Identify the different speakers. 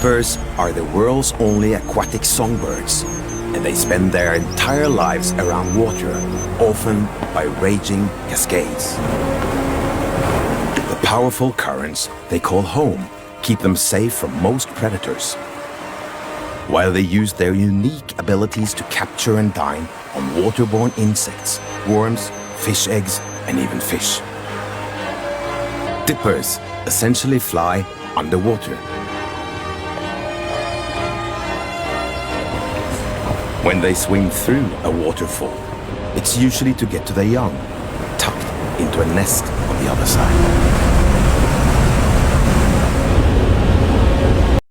Speaker 1: Dippers are the world's only aquatic songbirds, and they spend their entire lives around water, often by raging cascades. The powerful currents they call home keep them safe from most predators, while they use their unique abilities to capture and dine on waterborne insects, worms, fish eggs, and even fish. Dippers essentially fly underwater. When they swim through a waterfall, it's usually to get to their young, tucked into a nest on the other side.